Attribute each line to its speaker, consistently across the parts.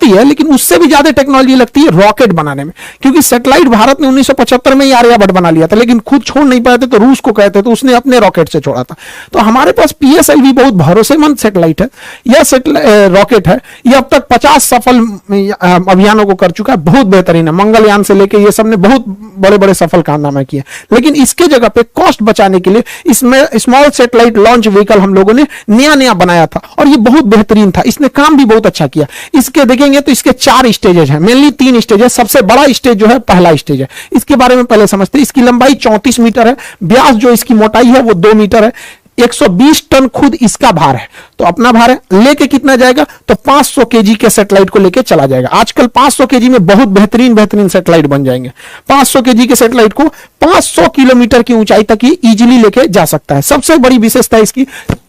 Speaker 1: लगती है, लेकिन उससे भी ज्यादा टेक्नोलॉजी लगती है रॉकेट बनाने में, क्योंकि सैटेलाइट भारत ने 1975 में ही आर्यभट्ट बना लिया था, लेकिन खुद छोड़ नहीं पाए थे तो रूस को कहते, तो उसने अपने रॉकेट से छोड़ा था। तो हमारे पास पीएसएलवी बहुत भरोसेमंद सैटेलाइट है, यह रॉकेट है, यह अब तक 50 सफल अभियानों को कर चुका है, बहुत बेहतरीन है। मंगलयान से लेके ये सब ने बहुत बड़े बड़े सफल कारनामे किए, लेकिन इसके जगह पे कॉस्ट बचाने के लिए इसमें स्मॉल सैटेलाइट लॉन्च व्हीकल हम लोगों ने नया बनाया था, और ये बहुत बेहतरीन था, इसने काम भी बहुत अच्छा किया। इसके देखेंगे तो इसके 4 स्टेजेस हैं, मेनली 3 स्टेज है। सबसे बड़ा स्टेज जो है पहला स्टेज है, इसके बारे में पहले समझते हैं। इसकी लंबाई 34 मीटर है, व्यास जो इसकी मोटाई है वो 2 मीटर है, 120 टन खुद इसका भार है। तो अपना भार है, लेके कितना जाएगा, तो 500 केजी के सैटेलाइट को लेके चला जाएगा। आजकल 500 केजी में बहुत बेहतरीन सैटेलाइट बन जाएंगे। 500 केजी के सैटेलाइट को 500 किलोमीटर की ऊंचाई तक ही इजीली लेके जा सकता है। सबसे बड़ी विशेषता इसकी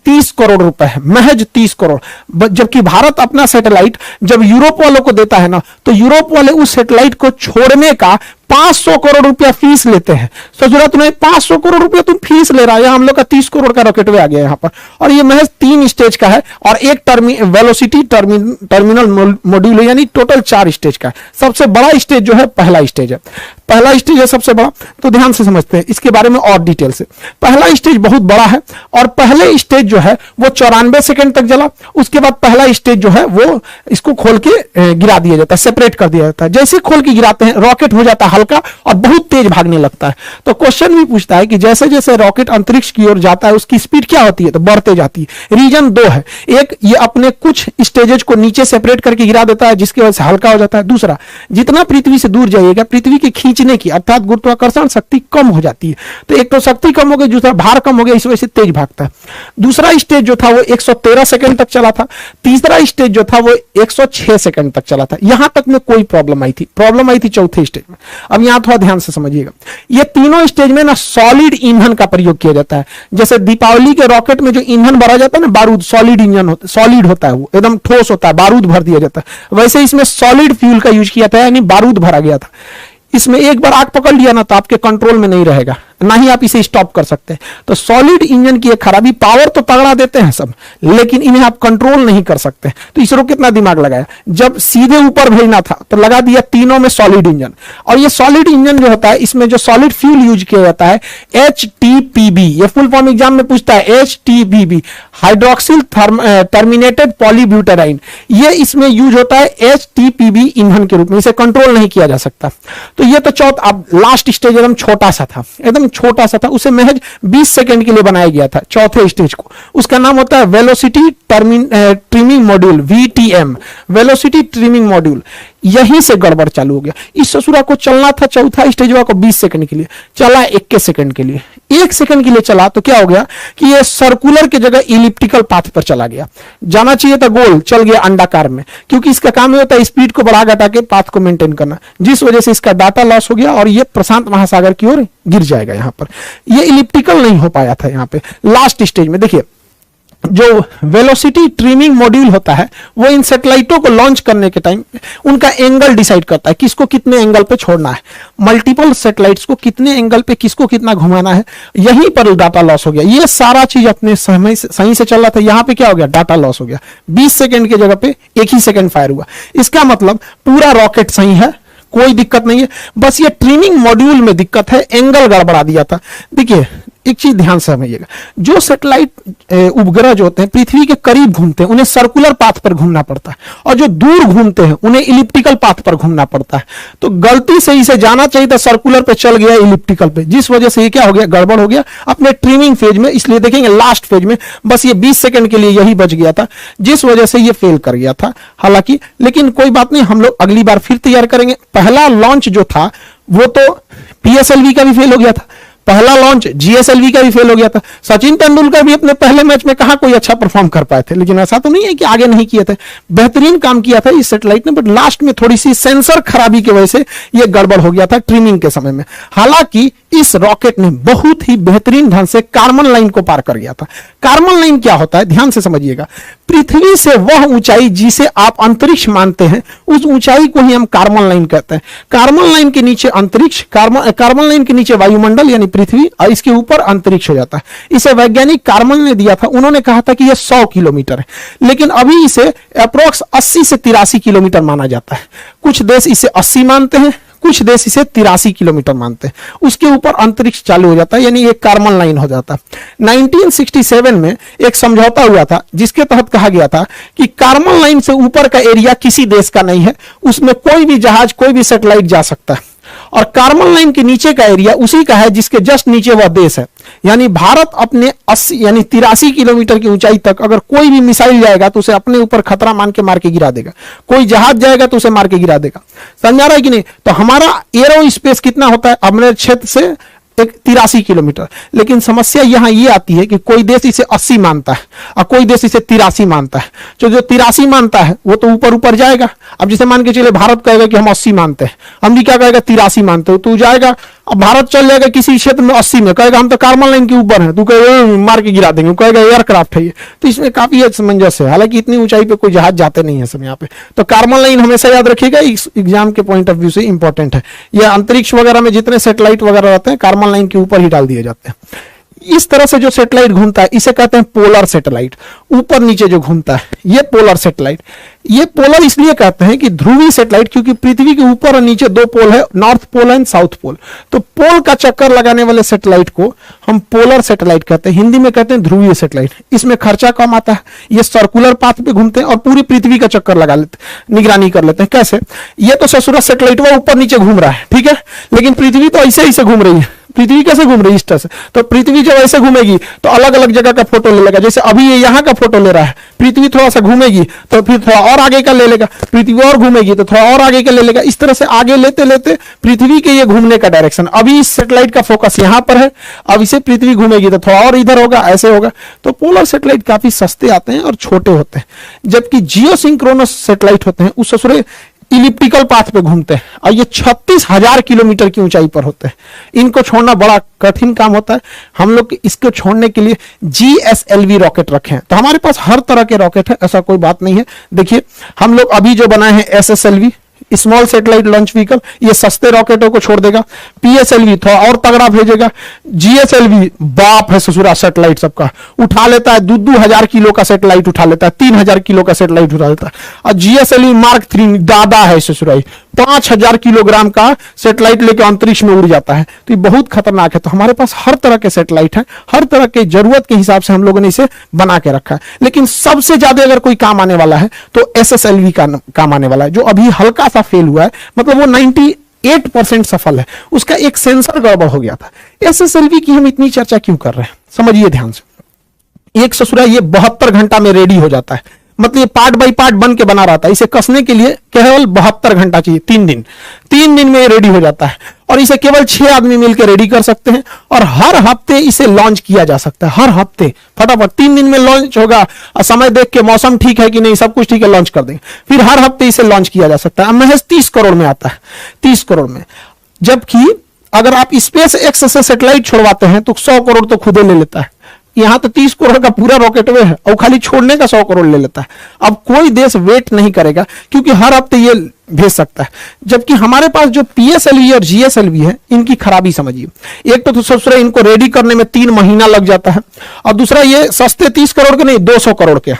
Speaker 1: 30 करोड़ रुपए है, महज 30 करोड़। जबकि भारत अपना सैटेलाइट जब यूरोप वालों को देता है ना, तो यूरोप वाले उस सैटेलाइट को छोड़ने का 500 करोड़ रुपया फीस लेते हैं। सोच रहा तुम्हें 500 करोड़ रुपया तुम फीस ले रहा है, हम लोग का 30 करोड़ का रॉकेट वे आ गया यहाँ पर। और ये महज 3 स्टेज का है, और एक वेलोसिटी टर्मिनल मॉड्यूल है, यानी टोटल 4 स्टेज का है। सबसे बड़ा स्टेज जो है पहला स्टेज है, पहला स्टेज है सबसे बड़ा। तो ध्यान से समझते हैं इसके बारे में और डिटेल से। पहला स्टेज बहुत बड़ा है, और पहले स्टेज जो है वो 94 सेकंड तक चला। उसके बाद पहला स्टेज जो है वो इसको खोल के गिरा दिया जाता है, सेपरेट कर दिया जाता है। जैसे खोल के गिराते हैं रॉकेट हो जाता है हल्का और बहुत तेज भागने लगता है। तो क्वेश्चन भी पूछता है कि जैसे जैसे रॉकेट अंतरिक्ष की ओर जाता है उसकी स्पीड क्या होती है, तो बढ़ते जाती है। रीजन 2 है, एक ये अपने कुछ स्टेजेस को नीचे सेपरेट करके गिरा देता है जिसकी वजह से हल्का हो जाता है। दूसरा, जितना पृथ्वी से दूर जाइएगा पृथ्वी के खींचने की अर्थात गुरुत्वाकर्षण शक्ति कम हो जाती है। तो एक तो शक्ति कम हो गई, दूसरा भार कम हो गया, इस वजह से तेज भागता है। दूसरा स्टेज जो था वो 113 सेकंड तक चला था। तीसरा स्टेज जो था वो 106 सेकंड तक चला था। यहां तक में कोई प्रॉब्लम आई थी चौथे स्टेज में। अब यहां थोड़ा ध्यान से समझिएगा, ये तीनों स्टेज में ना सॉलिड ईंधन का प्रयोग किया जाता है। जैसे दीपावली के रॉकेट में जो ईंधन भरा जाता है ना, बारूद, सॉलिड इंजन होता, सॉलिड होता है, वो एकदम ठोस होता है, बारूद भर दिया जाता है। वैसे इसमें सॉलिड फ्यूल का यूज किया था, यानी बारूद भरा गया था। इसमें एक बार आग पकड़ लिया ना तो आपके कंट्रोल में नहीं रहेगा, ना ही आप इसे स्टॉप कर सकते हैं। तो सॉलिड इंजन की एक खराबी, पावर तो तगड़ा देते हैं सब, लेकिन इन्हें आप कंट्रोल नहीं कर सकते। तो इसरो कितना दिमाग लगाया, जब सीधे ऊपर भेजना था तो लगा दिया तीनों में सॉलिड इंजन। और ये सॉलिड इंजन जो होता है इसमें जो सॉलिड फ्यूल यूज किया जाता है HTPB, ये फुल फॉर्म एग्जाम में पूछता है, HTPB हाइड्रोक्सिल टर्मिनेटेड पॉलीब्यूटेराइन, ये इसमें यूज होता है HTPB ईंधन के रूप में। इसे कंट्रोल नहीं किया जा सकता। तो ये तो चौथा, अब लास्ट स्टेज एकदम छोटा सा था, एकदम छोटा सा था, उसे महज 20 सेकंड के लिए बनाया गया था चौथे स्टेज को। उसका नाम होता है velocity trimming module, VTM, velocity trimming module. यहीं से गड़बड़ चालू हो गया। इस ससुरा को चलना था चौथा स्टेज को 20 सेकंड के लिए, चला 21 सेकंड के लिए। 1 सेकंड के लिए चला तो क्या हो गया कि ये सर्कुलर की जगह इलिप्टिकल पाथ पर चला गया। जाना चाहिए था गोल, चल गया अंडाकार में, क्योंकि इसका काम होता है स्पीड को बढ़ा घटा के पाथ को मेंटेन करना, जिस वजह से इसका डाटा लॉस हो गया और ये प्रशांत महासागर की ओर गिर जाएगा। यहां पर ये इलिप्टिकल नहीं हो पाया था। यहां पे लास्ट स्टेज में देखिए, जो वेलोसिटी ट्रिमिंग मॉड्यूल होता है वो इन सैटेलाइटों को लॉन्च करने के टाइम उनका एंगल डिसाइड करता है, किसको कितने एंगल पे छोड़ना है, मल्टीपल सैटेलाइट्स को कितने एंगल पे किसको कितना घुमाना है। यहीं पर डाटा लॉस हो गया। ये सारा चीज अपने समय सही से चल रहा था, यहां पे क्या हो गया, डाटा लॉस हो गया। 20 सेकंड की जगह पे 1 ही सेकंड फायर हुआ। इसका मतलब पूरा रॉकेट सही है, कोई दिक्कत नहीं है, बस ये ट्रिमिंग मॉड्यूल में दिक्कत है, एंगल गड़बड़ा दिया था। देखिए एक चीज ध्यान से समझिएगा, जो सैटेलाइट उपग्रह जो होते हैं पृथ्वी के करीब घूमते हैं उन्हें सर्कुलर पाथ पर घूमना पड़ता है, और जो दूर घूमते हैं उन्हें इलिप्टिकल पाथ पर घूमना पड़ता है। तो गलती से इसे जाना चाहिए था सर्कुलर पे, चल गया इलिप्टिकल पे, जिस वजह से ये क्या हो गया, गड़बड़ हो गया अपने ट्रिमिंग फेज में। इसलिए देखेंगे लास्ट फेज में बस ये 20 सेकंड के लिए यही बच गया था, जिस वजह से ये फेल कर गया था। हालांकि लेकिन कोई बात नहीं, हम लोग अगली बार फिर तैयार करेंगे। पहला लॉन्च जो था वो तो PSLV का भी फेल हो गया था, पहला लॉन्च GSLV का भी फेल हो गया था। सचिन तेंदुलकर भी अपने पहले मैच में कहा कोई अच्छा परफॉर्म कर पाए थे, लेकिन ऐसा तो नहीं है कि आगे नहीं किए थे, बेहतरीन काम किया था इस सैटेलाइट ने, बट लास्ट में थोड़ी सी सेंसर खराबी की वजह से ये गड़बड़ हो गया था ट्रिमिंग के समय में। हालांकि इस रॉकेट ने बहुत ही बेहतरीन ढंग से कार्बन लाइन को पार कर गया था। कार्बन लाइन क्या होता है, ध्यान से समझिएगा। पृथ्वी से वह ऊंचाई जिसे आप अंतरिक्ष मानते हैं, उस ऊंचाई को ही हम कार्बन लाइन कहते हैं। कार्बन लाइन के नीचे अंतरिक्ष, कार्बन लाइन के नीचे वायुमंडल यानी पृथ्वी और इसके ऊपर अंतरिक्ष हो जाता है। इसे वैज्ञानिक कार्मन ने दिया था, उन्होंने कहा था कि यह 100 किलोमीटर है, लेकिन अभी इसे अप्रोक्स 80 से 83 किलोमीटर माना जाता है। कुछ देश इसे 80 मानते हैं, कुछ देश इसे 83 किलोमीटर मानते हैं। उसके ऊपर अंतरिक्ष चालू हो जाता है, यानी एक कार्बन लाइन हो जाता है। 1967 में एक समझौता हुआ था जिसके तहत कहा गया था कि कार्बन लाइन से ऊपर का एरिया किसी देश का नहीं है, उसमें कोई भी जहाज, कोई भी सैटेलाइट जा सकता है, और कार्बन लाइन के नीचे का एरिया उसी का है जिसके जस्ट नीचे वह देश है। यानी भारत अपने 80 यानी 83 किलोमीटर की ऊंचाई तक अगर कोई भी मिसाइल जाएगा तो उसे अपने ऊपर खतरा मान के मार के गिरा देगा, कोई जहाज जाएगा तो उसे मार के गिरा देगा। समझा रहा है कि नहीं? तो हमारा एरो स्पेस कितना होता है अपने क्षेत्र से? एक 83 किलोमीटर। लेकिन समस्या यहां ये आती है कि कोई देश इसे 80 मानता है और कोई देश इसे 83 मानता है। जो 83 मानता है वो तो ऊपर ऊपर जाएगा। अब जैसे मान के चले भारत कहेगा कि हम 80 मानते हैं, अमेरिका कहेगा 83 मानते हो, तू जाएगा, अब भारत चल जाएगा किसी क्षेत्र में 80 में, कहेगा हम तो कार्बन लाइन के ऊपर हैं, तू कहेगा मार के गिरा देंगे, कहेगा एयरक्राफ्ट है ये। तो इसमें काफी असमंजस है, हालांकि इतनी ऊंचाई पे कोई जहाज जाते नहीं है सब यहाँ पे। तो कार्बन लाइन हमेशा याद रखिएगा, इस एग्जाम के पॉइंट ऑफ व्यू से इंपॉर्टेंट है। यह अंतरिक्ष वगैरह में जितने सैटेलाइट वगैरह रहते हैं कार्बन लाइन के ऊपर ही डाल दिए जाते हैं। इस तरह से जो सैटेलाइट घूमता है इसे कहते हैं पोलर सैटेलाइट, ऊपर नीचे जो घूमता है ये पोलर सैटेलाइट। ये पोलर इसलिए कहते हैं कि ध्रुवीय सैटेलाइट, क्योंकि पृथ्वी के ऊपर और नीचे दो पोल है, north pole and south pole. तो पोल का चक्कर लगाने वाले सैटेलाइट को हम पोलर सैटेलाइट कहते हैं, हिंदी में कहते हैं ध्रुवीय सैटेलाइट। इसमें खर्चा कम आता है, ये सर्कुलर पाथ पे घूमते हैं और पूरी पृथ्वी का चक्कर लगा लेते हैं, निगरानी कर लेते हैं। कैसे? ये तो ससुरा सैटेलाइट वो ऊपर नीचे घूम रहा है, ठीक है, लेकिन पृथ्वी तो ऐसे ऐसे घूम रही है। पृथ्वी कैसे घूम रही है? इस तरह से। तो पृथ्वी जब ऐसे घूमेगी तो अलग अलग जगह का फोटो ले लेगा। जैसे अभी ये यहाँ का फोटो ले रहा है, पृथ्वी थोड़ा सा घूमेगी तो फिर थोड़ा और आगे का ले लेगा, पृथ्वी और घूमेगी तो थोड़ा और आगे का ले लेगा। इस तरह से आगे लेते लेते पृथ्वी के ये घूमने का डायरेक्शन, अभी इस सैटेलाइट का फोकस यहाँ पर है, अब इसे पृथ्वी घूमेगी तो थोड़ा और इधर होगा, ऐसे होगा। तो पोलर सैटेलाइट काफी सस्ते आते हैं और छोटे होते हैं, जबकि जियोसिंक्रोनस सैटेलाइट होते हैं उस ससुरे इलिप्टिकल पाथ पे घूमते हैं और ये 36,000 किलोमीटर की ऊंचाई पर होते हैं। इनको छोड़ना बड़ा कठिन काम होता है। हम लोग इसको छोड़ने के लिए GSLV रॉकेट रखे हैं। तो हमारे पास हर तरह के रॉकेट है, ऐसा कोई बात नहीं है। देखिए हम लोग अभी जो बनाए हैं SSLV, small satellite launch vehicle, ये सस्ते रॉकेटों को छोड़ देगा। PSLV थोड़ा और तगड़ा भेजेगा। GSLV बाप है ससुरा सैटेलाइट सबका, उठा लेता है 2,000 किलो का सैटेलाइट उठा लेता है, 3,000 किलो का सैटेलाइट उठा लेता है। और GSLV Mark 3 दादा है ससुराई, 5,000 किलोग्राम का सैटेलाइट लेकर अंतरिक्ष में उड़ जाता है। तो ये बहुत खतरनाक है। तो हमारे पास हर तरह के सैटेलाइट है, हर तरह के जरूरत के हिसाब से हम लोगों ने इसे बना के रखा है। लेकिन सबसे ज्यादा अगर कोई काम आने वाला है तो SSLV का काम आने वाला है, जो अभी हल्का सा फेल हुआ है, मतलब वो 98% सफल है। उसका एक सेंसर गड़बड़ हो गया था। SSLV की हम इतनी चर्चा क्यों कर रहे हैं, समझिए ध्यान से। एक ससुरा ये 72 घंटा में रेडी हो जाता है, मतलब ये पार्ट बाय पार्ट बन के बना रहता है। इसे कसने के लिए केवल 72 घंटा चाहिए, 3 दिन में रेडी हो जाता है। और इसे केवल 6 आदमी मिलकर रेडी कर सकते हैं और हर हफ्ते इसे लॉन्च किया जा सकता है। हर हफ्ते फटाफट 3 दिन में लॉन्च होगा, और समय देख के मौसम ठीक है कि नहीं, सब कुछ ठीक है, लॉन्च कर देंगे। फिर हर हफ्ते इसे लॉन्च किया जा सकता है। महज 30 करोड़ में आता है, 30 करोड़ में। जबकि अगर आप स्पेस एक्स से सैटेलाइट छोड़वाते हैं तो 100 करोड़ तो खुदे ले लेता है। यहां तो 30 करोड़ का पूरा रॉकेट वे है और खाली छोड़ने का 100 करोड़ ले लेता है। अब कोई देश वेट नहीं करेगा क्योंकि हर हफ्ते ये भेज सकता है। जबकि हमारे पास जो PSLV और GSLV है, इनकी खराबी समझिए। एक तो सबसे इनको रेडी करने में 3 महीना लग जाता है, और दूसरा ये सस्ते 30 करोड़ के नहीं 200 करोड़ के,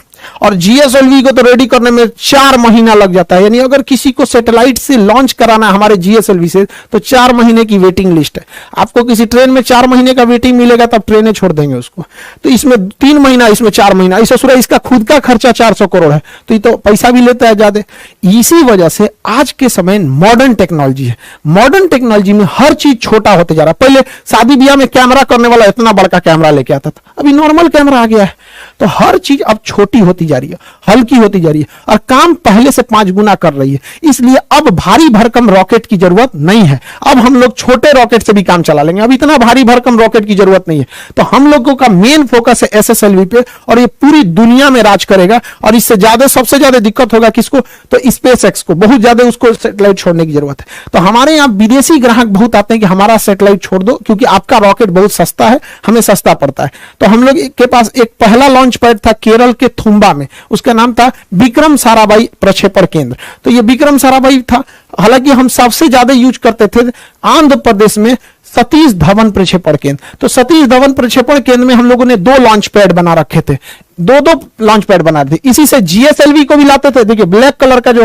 Speaker 1: और GSLV को तो रेडी करने में 4 महीना लग जाता है। यानी अगर किसी को सैटेलाइट से लॉन्च कराना है हमारे GSLV से तो 4 महीने की वेटिंग लिस्ट है। आपको किसी ट्रेन में 4 महीने का वेटिंग मिलेगा तब ट्रेनें छोड़ देंगे उसको। तो इसमें 3 महीना, इसमें 4 महीना, इस ससुरा इसका खुद का खर्चा 400 करोड़ है, तो ये तो पैसा भी लेता है ज्यादा। इसी वजह से आज के समय मॉडर्न टेक्नोलॉजी है। मॉडर्न टेक्नोलॉजी में हर चीज छोटा होते जा रहा है। पहले शादी ब्याह में कैमरा करने वाला इतना बड़का कैमरा लेके आता था, अभी नॉर्मल कैमरा आ गया है। तो हर चीज अब छोटी होती जा रही है, हल्की होती जा रही है, और काम पहले से 5 गुना कर रही है। इसलिए अब भारी भरकम रॉकेट की जरूरत नहीं है। अब हम लोग छोटे रॉकेट से भी काम चला लेंगे, अब इतना भारी भरकम रॉकेट की जरूरत नहीं है। तो हम लोगों का मेन फोकस है SSLV पे, और ये पूरी दुनिया में राज करेगा। और इससे ज्यादा, सबसे ज्यादा दिक्कत होगा किसको, तो SpaceX को। बहुत ज्यादा उसको सैटेलाइट छोड़ने की जरूरत है। तो हमारे यहाँ विदेशी ग्राहक बहुत आते हैं कि हमारा सैटेलाइट छोड़ दो क्योंकि आपका रॉकेट बहुत सस्ता है, हमें सस्ता पड़ता है। तो हम लोग के पास एक पहला लॉन्च पैड था केरल के थुम्बा कोरबा में, उसका नाम था विक्रम साराभाई प्रक्षेपण केंद्र। तो ये विक्रम साराभाई था। हालांकि हम सबसे ज्यादा यूज करते थे आंध्र प्रदेश में सतीश धवन प्रक्षेपण केंद्र। तो सतीश धवन प्रक्षेपण केंद्र में हम लोगों ने 2 लॉन्च पैड बना रखे थे, 2 लॉन्च पैड बना रहे थे। इसी से जीएसएलवी को भी लाते थे। देखिए ब्लैक कलर का जो